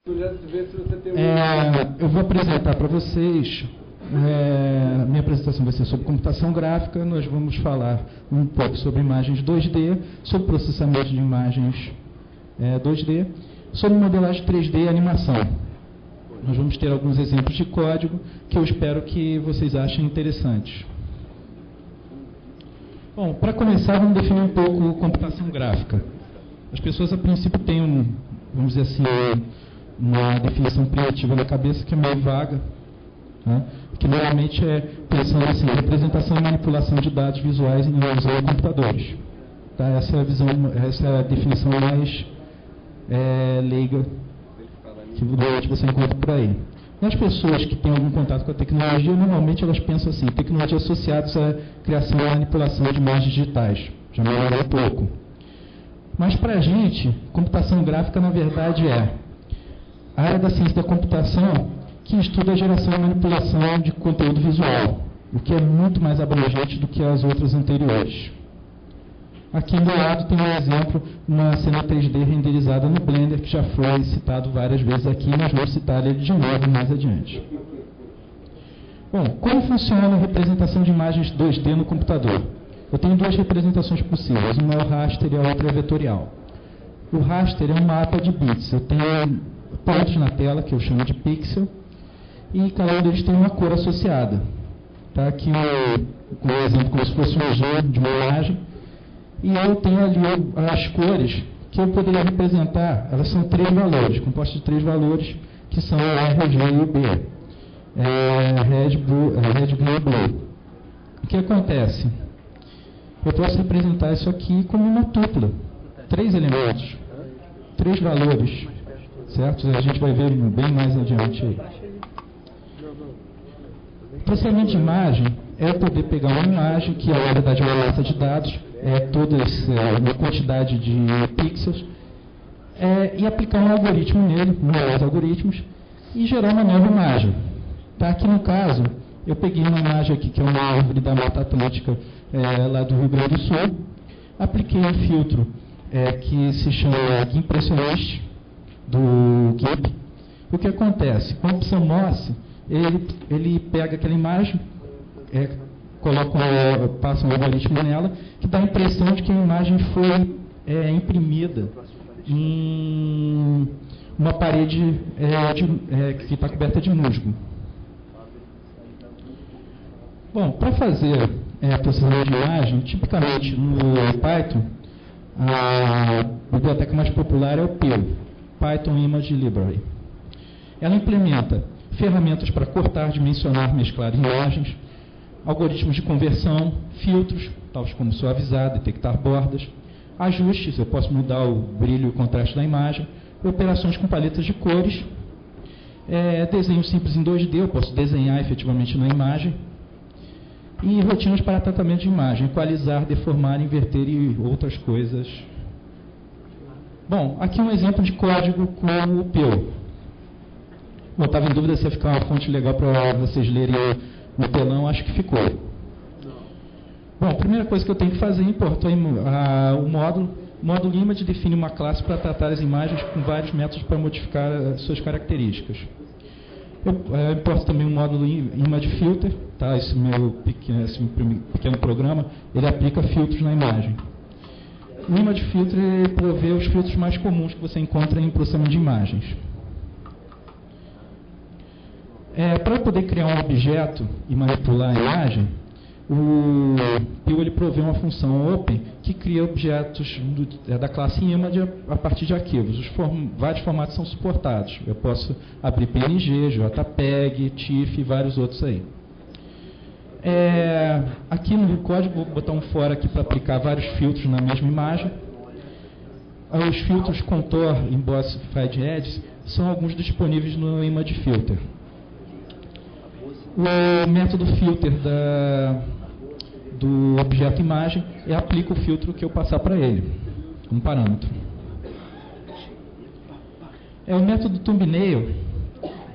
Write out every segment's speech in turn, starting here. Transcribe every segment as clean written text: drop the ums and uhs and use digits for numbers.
Eu vou apresentar para vocês, minha apresentação vai ser sobre computação gráfica, nós vamos falar um pouco sobre imagens 2D, sobre processamento de imagens 2D, sobre modelagem 3D e animação. Nós vamos ter alguns exemplos de código que eu espero que vocês achem interessantes. Bom, para começar, vamos definir um pouco computação gráfica. As pessoas, a princípio, têm, vamos dizer assim, uma definição primitiva na cabeça que é meio vaga, né? Que normalmente é pensando assim, representação e manipulação de dados visuais usando computadores. Tá? Essa é a definição mais leiga que normalmente você encontra por aí. As pessoas que têm algum contato com a tecnologia, normalmente elas pensam assim, tecnologia associada à criação e manipulação de imagens digitais. Já melhorou um pouco. Mas para a gente, computação gráfica, na verdade, é a área da ciência da computação que estuda a geração e manipulação de conteúdo visual, o que é muito mais abrangente do que as outras anteriores. Aqui do lado tem um exemplo, uma cena 3D renderizada no Blender, que já foi citado várias vezes aqui, mas vou citar ele de novo mais adiante. Bom, como funciona a representação de imagens 2D no computador? Eu tenho duas representações possíveis, uma é o raster e a outra é vetorial. O raster é um mapa de bits, eu tenho pontos na tela, que eu chamo de pixel, e cada um deles tem uma cor associada. Tá? Aqui um exemplo como se fosse um G de uma imagem, e eu tenho ali as cores que eu poderia representar, elas são 3 valores, compostos de 3 valores, que são o R, o G e o B. Red, Blue e Blue. O que acontece? Eu posso representar isso aqui como uma tupla. 3 elementos, 3 valores, certo? A gente vai ver bem mais adiante aí. O processamento de imagem é poder pegar uma imagem, que na verdade é uma massa de dados, uma quantidade de pixels, e aplicar um algoritmo nele, novos algoritmos, e gerar uma nova imagem. Tá? Aqui no caso, eu peguei uma imagem aqui, que é uma árvore da Mata Atlântica, lá do Rio Grande do Sul, apliquei um filtro que se chama Gimpressionist, do GIMP. O que acontece? Com a opção MOS, ele pega aquela imagem, passa um algoritmo nela, que dá a impressão de que a imagem foi imprimida em uma parede que está coberta de musgo. Bom, para fazer processamento de imagem, tipicamente no Python, a biblioteca mais popular é o Python Image Library. Ela implementa ferramentas para cortar, dimensionar, mesclar imagens, algoritmos de conversão, filtros, tais como suavizar, detectar bordas, ajustes, eu posso mudar o brilho e o contraste da imagem, operações com paletas de cores, desenho simples em 2D, eu posso desenhar efetivamente na imagem, e rotinas para tratamento de imagem, equalizar, deformar, inverter e outras coisas. Bom, aqui um exemplo de código com o Perl. Eu estava em dúvida se ia ficar uma fonte legal para vocês lerem no telão, acho que ficou. Bom, a primeira coisa que eu tenho que fazer é importar o módulo. O módulo image define uma classe para tratar as imagens com vários métodos para modificar suas características. Eu importo também um módulo image filter, tá? Esse pequeno programa, ele aplica filtros na imagem. O image filter provê os filtros mais comuns que você encontra em processamento de imagens. Para poder criar um objeto e manipular a imagem, o Perl ele provê uma função open que cria objetos da classe image a partir de arquivos. Vários formatos são suportados. Eu posso abrir PNG, JPEG, TIFF e vários outros aí. Aqui no código, vou botar um for aqui para aplicar vários filtros na mesma imagem. Os filtros Contour, Emboss, Fade Edges são alguns disponíveis no Image Filter. O método filter do objeto imagem aplica o filtro que eu passar para ele, como parâmetro. O método thumbnail,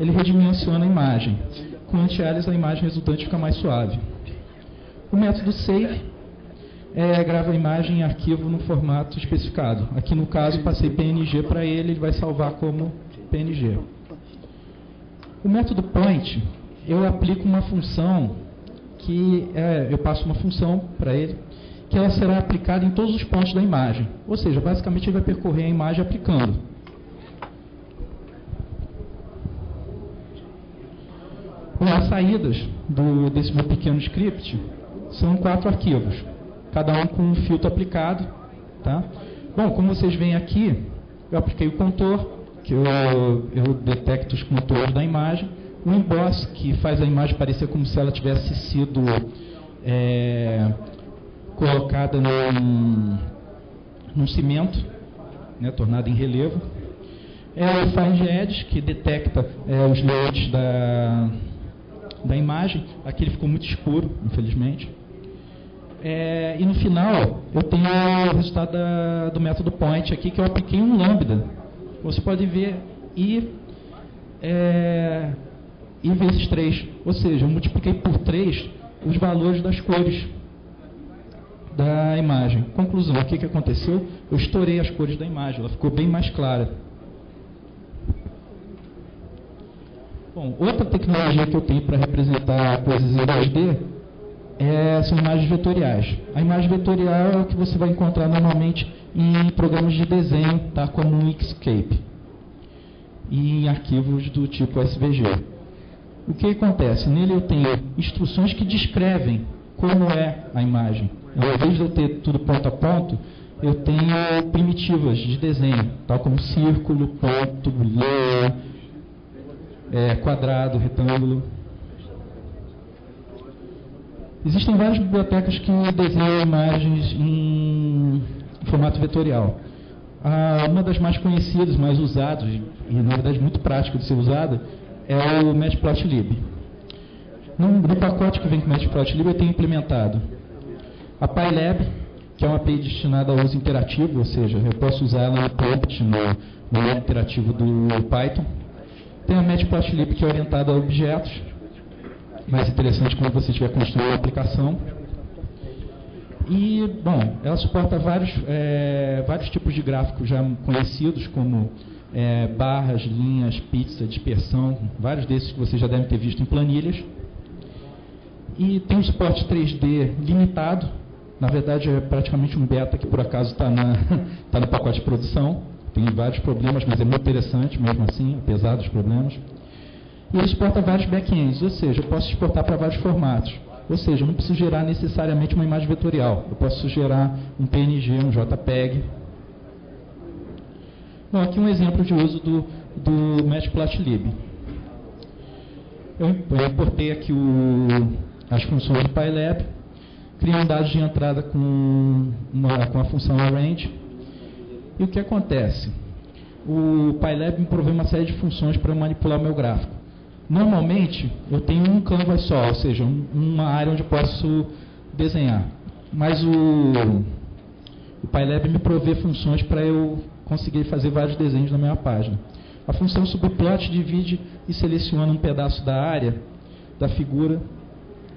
ele redimensiona a imagem. Com anti-alias, a imagem resultante fica mais suave. O método save grava a imagem em arquivo no formato especificado. Aqui no caso, passei PNG para ele, ele vai salvar como PNG. O método point, eu aplico uma função que eu passo uma função para ele, que ela será aplicada em todos os pontos da imagem. Ou seja, basicamente ele vai percorrer a imagem aplicando. Bom, as saídas desse meu pequeno script são 4 arquivos, cada um com um filtro aplicado. Tá? Bom, como vocês veem aqui, eu apliquei o contor, que eu detecto os contornos da imagem, o emboss, que faz a imagem parecer como se ela tivesse sido colocada num cimento, né, tornada em relevo. O Find Edge, que detecta os layouts da imagem. Aqui ele ficou muito escuro, infelizmente. E no final, eu tenho o resultado do método point aqui, que eu apliquei um lambda. Você pode ver I vezes 3. Ou seja, eu multipliquei por 3 os valores das cores da imagem. Conclusão, o que aconteceu? Eu estourei as cores da imagem, ela ficou bem mais clara. Bom, outra tecnologia que eu tenho para representar coisas em 2D são imagens vetoriais. A imagem vetorial é o que você vai encontrar normalmente em programas de desenho, tá? Como o Inkscape, e em arquivos do tipo SVG. O que acontece? Nele eu tenho instruções que descrevem como é a imagem. Ao invés de eu ter tudo ponto a ponto, eu tenho primitivas de desenho, tal como círculo, ponto, linha, quadrado, retângulo. Existem várias bibliotecas que desenham imagens em formato vetorial. Uma das mais conhecidas, mais usadas, e na verdade muito prática de ser usada, é o Matplotlib. No pacote que vem com o Matplotlib, eu tenho implementado a PyLab, que é uma API destinada ao uso interativo, ou seja, eu posso usar ela no prompt, no modo interativo do Python. Tem a Matplotlib, que é orientada a objetos, mais interessante quando você estiver construindo uma aplicação. E, bom, ela suporta vários tipos de gráficos já conhecidos, como barras, linhas, pizza, dispersão, vários desses que vocês já devem ter visto em planilhas. E tem um suporte 3D limitado, na verdade é praticamente um beta que por acaso está no pacote de produção. Tem vários problemas, mas é muito interessante mesmo assim, apesar dos problemas. E ele suporta vários backends, ou seja, eu posso exportar para vários formatos. Ou seja, eu não preciso gerar necessariamente uma imagem vetorial. Eu posso gerar um PNG, um JPEG. Bom, aqui um exemplo de uso do Matplotlib. Eu importei aqui as funções do PyLab, criei um dado de entrada com a função arrange. E o que acontece? O PyLab me provê uma série de funções para manipular o meu gráfico. Normalmente, eu tenho um canvas só, ou seja, uma área onde eu posso desenhar. Mas o PyLab me provê funções para eu conseguir fazer vários desenhos na minha página. A função subplot divide e seleciona um pedaço da área, da figura.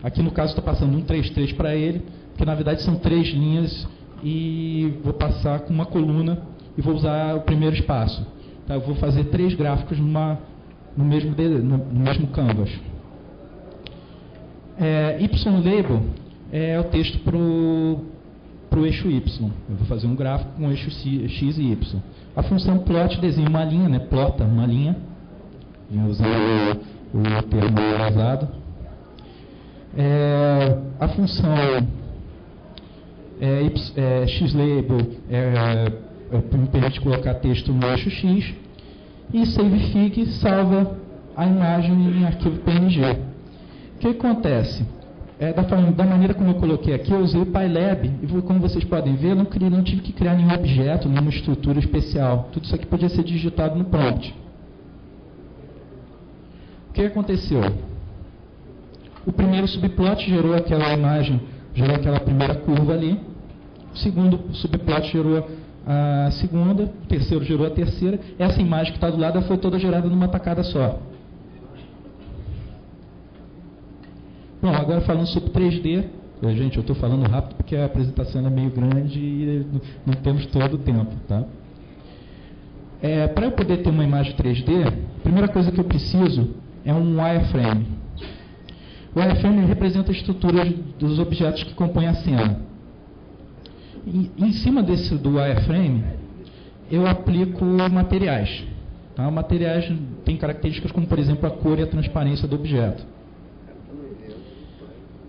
Aqui no caso estou passando um 3,3 para ele, porque na verdade são 3 linhas e vou passar com uma coluna e vou usar o primeiro espaço. Tá? Eu vou fazer 3 gráficos no mesmo canvas. Y-label é o texto para o eixo Y. Eu vou fazer um gráfico com o eixo X e Y. A função plot desenha uma linha, né? Plota uma linha. Vou usar o termo usado. A função X-label me permite colocar texto no eixo X. E savefig salva a imagem em arquivo PNG. O que acontece? Da maneira como eu coloquei aqui, eu usei o PyLab e, como vocês podem ver, não tive que criar nenhum objeto, nenhuma estrutura especial. Tudo isso aqui podia ser digitado no prompt. O que aconteceu? O primeiro subplot gerou aquela imagem, gerou aquela primeira curva ali. O segundo subplot gerou a segunda, o terceiro gerou a terceira. Essa imagem que está do lado foi toda gerada numa tacada só. Bom, agora falando sobre 3D. Gente, eu estou falando rápido porque a apresentação é meio grande e não temos todo o tempo. Tá? Para eu poder ter uma imagem 3D, a primeira coisa que eu preciso é um wireframe. O wireframe representa a estrutura dos objetos que compõem a cena. Em cima do wireframe, eu aplico materiais. Tá? Materiais têm características como, por exemplo, a cor e a transparência do objeto.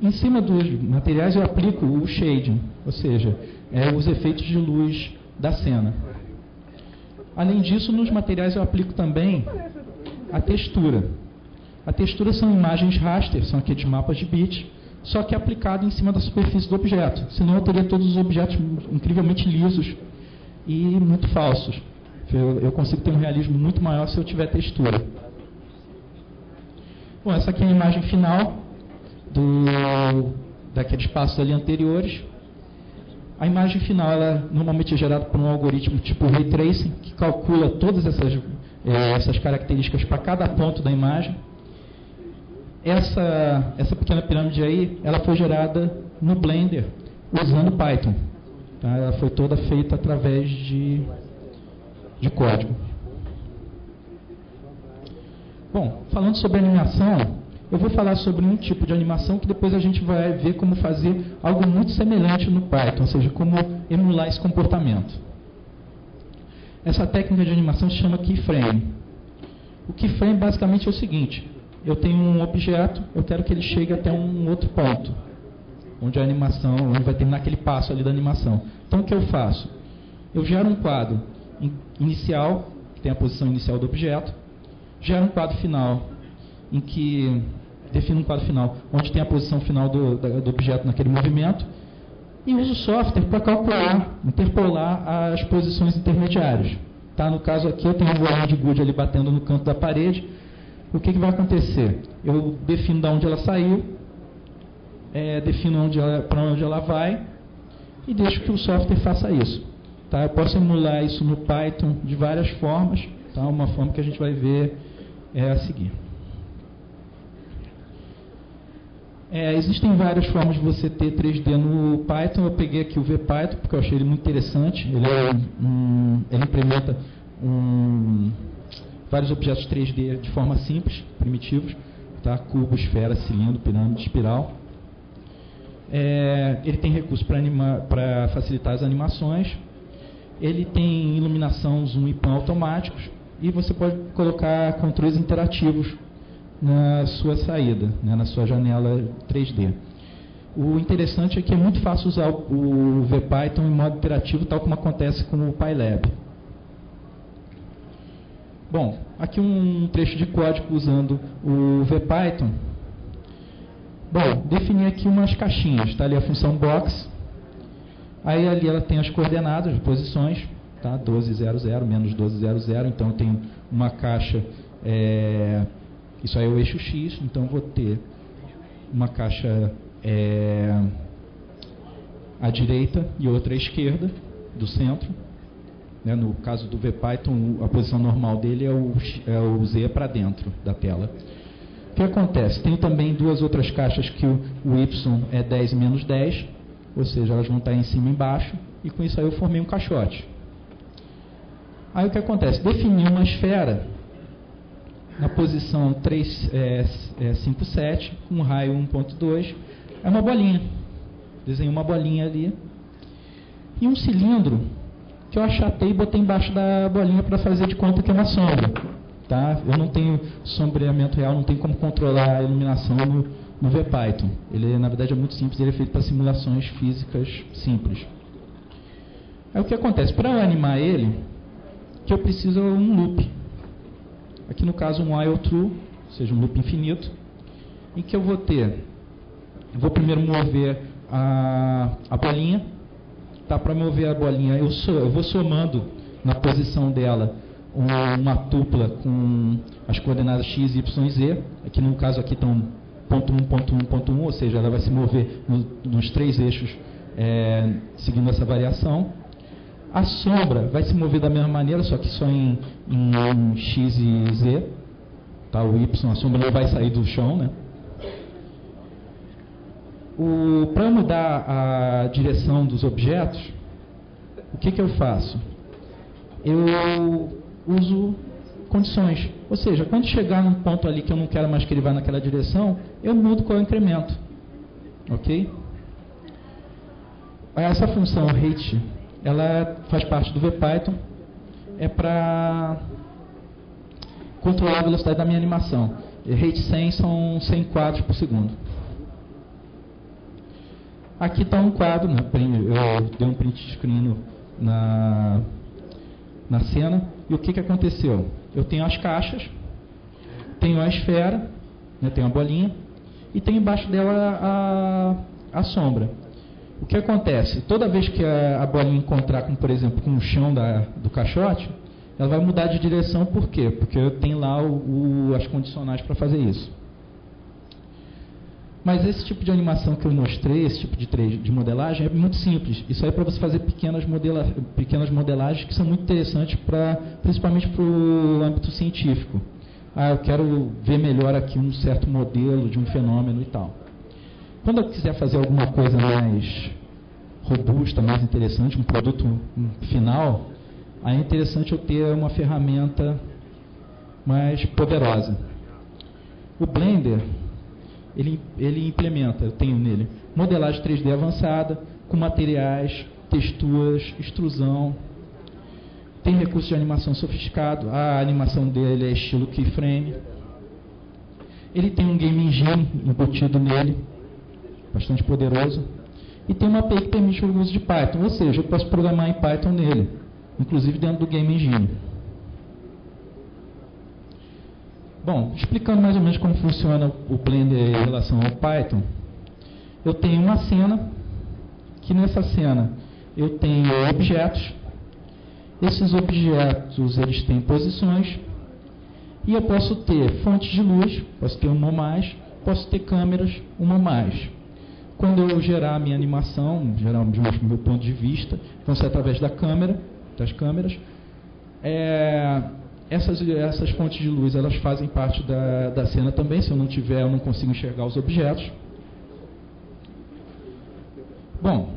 Em cima dos materiais, eu aplico o shading, ou seja, os efeitos de luz da cena. Além disso, nos materiais eu aplico também a textura. A textura são imagens raster, são aqueles mapas de bit, só que aplicado em cima da superfície do objeto. Senão eu teria todos os objetos incrivelmente lisos e muito falsos. Eu consigo ter um realismo muito maior se eu tiver textura. Bom, essa aqui é a imagem final daqueles passos ali anteriores. A imagem final, ela normalmente é gerada por um algoritmo tipo Ray Tracing, que calcula todas essas características para cada ponto da imagem. Essa pequena pirâmide aí, ela foi gerada no Blender, usando Python. Tá? Ela foi toda feita através de código. Bom, falando sobre animação, eu vou falar sobre um tipo de animação que depois a gente vai ver como fazer algo muito semelhante no Python, ou seja, como emular esse comportamento. Essa técnica de animação se chama keyframe. O keyframe basicamente é o seguinte: eu tenho um objeto, eu quero que ele chegue até um outro ponto, onde a animação, onde vai terminar aquele passo ali da animação. Então o que eu faço? Eu gero um quadro inicial, que tem a posição inicial do objeto, gero um quadro final, em que defino um quadro final, onde tem a posição final do objeto naquele movimento, e uso o software para calcular, interpolar as posições intermediárias. Tá? No caso aqui, eu tenho um bolinho de gude ali batendo no canto da parede. O que vai acontecer? Eu defino de onde ela saiu, defino para onde ela vai, e deixo que o software faça isso. Tá? Eu posso emular isso no Python de várias formas. Tá? Uma forma que a gente vai ver é a seguir. Existem várias formas de você ter 3D no Python. Eu peguei aqui o VPython, porque eu achei ele muito interessante. Ele implementa vários objetos 3D de forma simples, primitivos. Tá? Cubo, esfera, cilindro, pirâmide, espiral. Ele tem recurso para facilitar as animações. Ele tem iluminação, zoom e pan automáticos. E você pode colocar controles interativos na sua saída, né, na sua janela 3D. O interessante é que é muito fácil usar o VPython em modo interativo, tal como acontece com o PyLab. Bom, aqui um trecho de código usando o VPython. Bom, defini aqui umas caixinhas. Está ali a função box. Aí ali ela tem as coordenadas, as posições. Tá? 1200, menos 1200. Então eu tenho uma caixa... isso aí é o eixo X, então eu vou ter uma caixa à direita e outra à esquerda do centro. Né? No caso do VPython, a posição normal dele é o Z para dentro da tela. O que acontece? Tem também duas outras caixas que o Y é 10 menos 10, ou seja, elas vão estar em cima e embaixo, e com isso aí eu formei um caixote. Aí o que acontece? Defini uma esfera na posição 5, 7, com um raio 1.2, é uma bolinha. Desenhei uma bolinha ali. E um cilindro que eu achatei e botei embaixo da bolinha para fazer de conta que é uma sombra. Tá? Eu não tenho sombreamento real, não tenho como controlar a iluminação no VPython. Ele, na verdade, é muito simples, ele é feito para simulações físicas simples. Aí o que acontece? Para eu animar ele, que eu preciso de um loop. Aqui no caso um while true, ou seja, um loop infinito, em que eu vou vou primeiro mover a bolinha. Tá? Para mover a bolinha, eu vou somando na posição dela uma tupla com as coordenadas x, y e z. Aqui no caso aqui estão ponto 1, ponto 1, ponto 1, ou seja, ela vai se mover nos três eixos seguindo essa variação. A sombra vai se mover da mesma maneira, só que só em x e z. Tá? O y, a sombra não vai sair do chão. Né? Para mudar a direção dos objetos, o que eu faço? Eu uso condições. Ou seja, quando chegar num ponto ali que eu não quero mais que ele vá naquela direção, eu mudo qual é o incremento. Ok? Essa função rate, ela faz parte do VPython, é para controlar a velocidade da minha animação. Rate 100 são 100 quadros por segundo. Aqui está um quadro, né? Eu dei um print screen na cena, e o que aconteceu? Eu tenho as caixas, tenho a esfera, né? Tenho a bolinha, e tenho embaixo dela a sombra. O que acontece? Toda vez que a bolinha encontrar, por exemplo, com o chão do caixote, ela vai mudar de direção. Por quê? Porque eu tenho lá as condicionais para fazer isso. Mas esse tipo de animação que eu mostrei, esse tipo de modelagem, é muito simples. Isso aí é para você fazer pequenas modelagens que são muito interessantes, principalmente para o âmbito científico. Eu quero ver melhor aqui um certo modelo de um fenômeno e tal. Quando eu quiser fazer alguma coisa mais robusta, mais interessante, um produto final, aí é interessante eu ter uma ferramenta mais poderosa. O Blender, ele implementa, eu tenho nele, modelagem 3D avançada, com materiais, texturas, extrusão, tem recurso de animação sofisticado, a animação dele é estilo keyframe, ele tem um game engine embutido nele, bastante poderoso, e tem uma API que permite o uso de Python, ou seja, eu posso programar em Python nele, inclusive dentro do Game Engine. Bom, explicando mais ou menos como funciona o Blender em relação ao Python, eu tenho uma cena, que nessa cena eu tenho objetos, esses objetos eles têm posições, e eu posso ter fontes de luz, posso ter uma ou mais, posso ter câmeras, uma ou mais. Quando eu gerar a minha animação, gerar do meu ponto de vista, vão ser através das câmeras. Essas fontes de luz, elas fazem parte da cena também. Se eu não tiver, eu não consigo enxergar os objetos. Bom,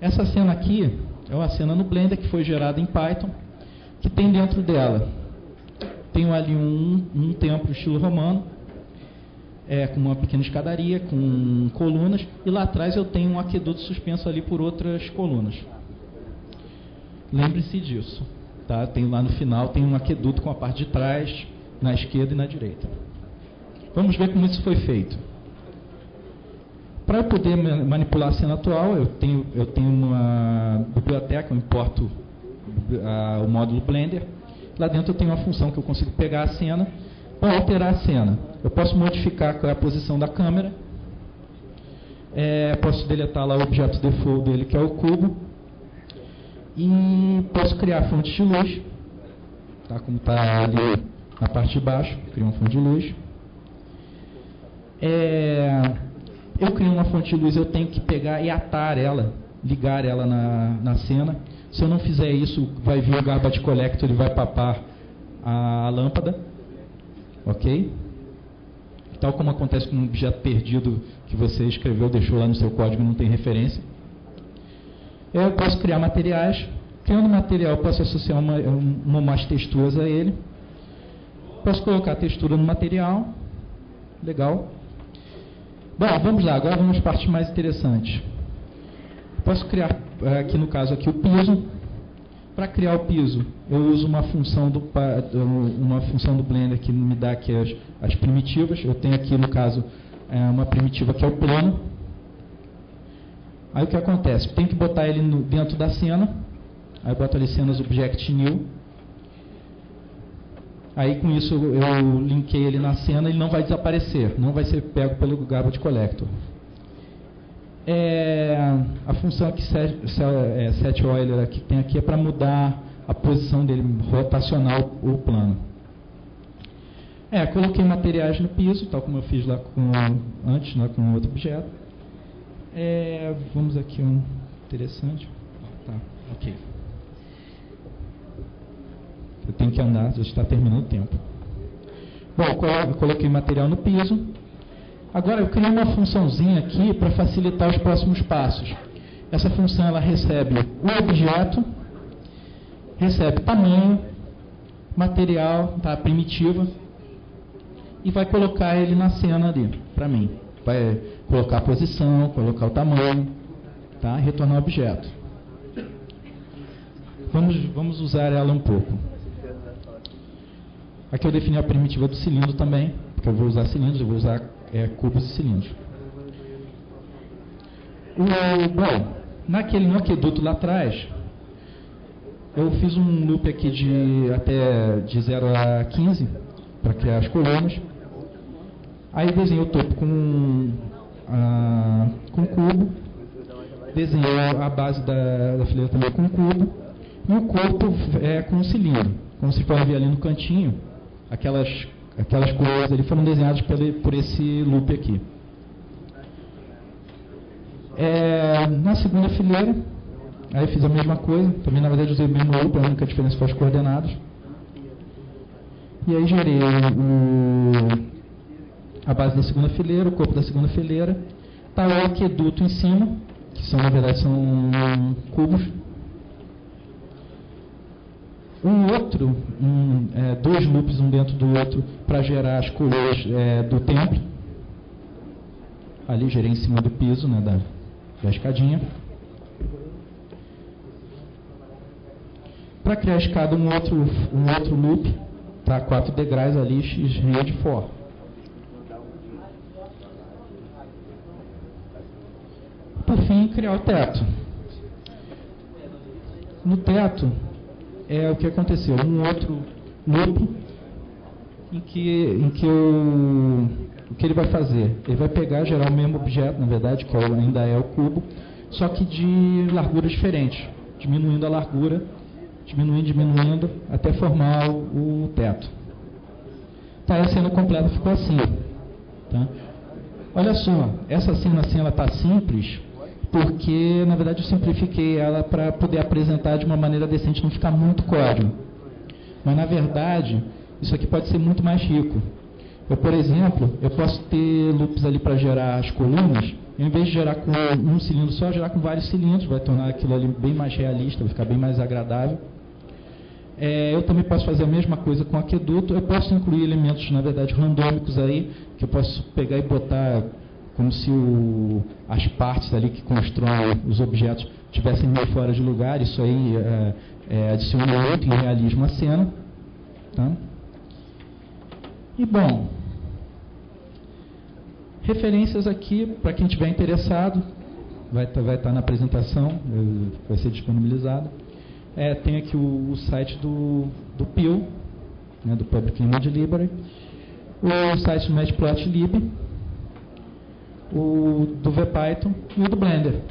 essa cena aqui é uma cena no Blender que foi gerada em Python, que tem dentro dela, tenho ali um templo estilo romano, com uma pequena escadaria, com colunas, e lá atrás eu tenho um aqueduto suspenso ali por outras colunas. Lembre-se disso. Tá? Tem lá no final, tem um aqueduto com a parte de trás, na esquerda e na direita. Vamos ver como isso foi feito. Para eu poder manipular a cena atual, eu tenho uma biblioteca, eu importo o módulo Blender. Lá dentro eu tenho uma função que eu consigo pegar a cena para alterar a cena. Eu posso modificar qual é a posição da câmera, posso deletar lá o objeto default dele, que é o cubo, e posso criar fontes de luz, tá? Como está ali na parte de baixo, crio uma fonte de luz. Eu crio uma fonte de luz, eu tenho que pegar e atar ela, ligar ela na cena. Se eu não fizer isso, vai vir o garbage collector, ele vai papar a lâmpada, ok? Tal como acontece com um objeto perdido que você escreveu, deixou lá no seu código e não tem referência. Eu posso criar materiais. Criando material, eu posso associar umas texturas a ele. Posso colocar textura no material. Legal. Bom, vamos lá. Agora vamos para as partes mais interessantes. Posso criar, aqui no caso, aqui o piso. Para criar o piso, eu uso uma função do Blender que me dá aqui as primitivas. Eu tenho aqui, no caso, uma primitiva que é o plano. Aí o que acontece? Tem que botar ele dentro da cena. Aí eu boto ali cenas object new. Aí com isso eu linkei ele na cena, ele não vai desaparecer, não vai ser pego pelo garbage collector. A função aqui, set Euler, que tem aqui, é para mudar a posição dele, rotacionar o plano. Coloquei materiais no piso, tal como eu fiz lá antes, né, com outro objeto. Vamos aqui um interessante. Tá, ok. Eu tenho que andar, já está terminando o tempo. Bom, eu coloquei material no piso. Agora eu criei uma funçãozinha aqui para facilitar os próximos passos. Essa função ela recebe o objeto, recebe tamanho, material, tá, primitiva, e vai colocar ele na cena ali, para mim. Vai colocar a posição, colocar o tamanho, tá, retornar o objeto. Vamos usar ela um pouco. Aqui eu defini a primitiva do cilindro também, porque eu vou usar cilindros, eu vou usar cubos e cilindros. Bom, no aqueduto lá atrás, eu fiz um loop aqui de 0 a 15, para criar as colunas. Aí desenhei o topo com cubo, desenhei a base da fileira também com cubo, e o corpo com um cilindro. Como vocês podem ver ali no cantinho, aquelas colunas ali foram desenhadas por esse loop aqui. Na segunda fileira, aí eu fiz a mesma coisa, também na verdade usei o mesmo loop, a única diferença foi as coordenadas. E aí gerei a base da segunda fileira, o corpo da segunda fileira, tá o aqueduto em cima, que na verdade são cubos. Dois loops um dentro do outro para gerar as colunas do templo. Ali gerei em cima do piso, né, da escadinha. Para criar a escada, um outro loop, tá, 4 degraus ali, rede for. Por fim, criar o teto. No teto, o que aconteceu? Um outro loop em que o que ele vai fazer? Ele vai pegar, gerar o mesmo objeto, na verdade, que ainda é o cubo, só que de larguras diferentes, diminuindo a largura, diminuindo, até formar o teto. Tá, a cena completa ficou assim. Tá? Olha só, essa cena assim, ela está simples, porque, na verdade, eu simplifiquei ela para poder apresentar de uma maneira decente, não ficar muito código. Mas, na verdade, isso aqui pode ser muito mais rico. Por exemplo, eu posso ter loops ali para gerar as colunas, em vez de gerar com um cilindro só, gerar com vários cilindros, vai tornar aquilo ali bem mais realista, vai ficar bem mais agradável. Eu também posso fazer a mesma coisa com aqueduto, eu posso incluir elementos, na verdade, randômicos aí, que eu posso pegar e botar como se as partes ali que constroem os objetos estivessem meio fora de lugar. Isso aí adiciona muito em realismo à cena. Tá? E bom, referências aqui, para quem estiver interessado, vai estar na apresentação, vai ser disponibilizado. Tem aqui o site do PIL, né, do Public Image Library, o site do Matplotlib, o do VPython e o do Blender.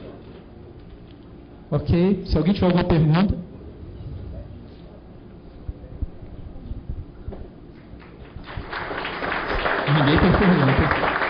Ok? Se alguém tiver alguma pergunta. Ninguém tem pergunta.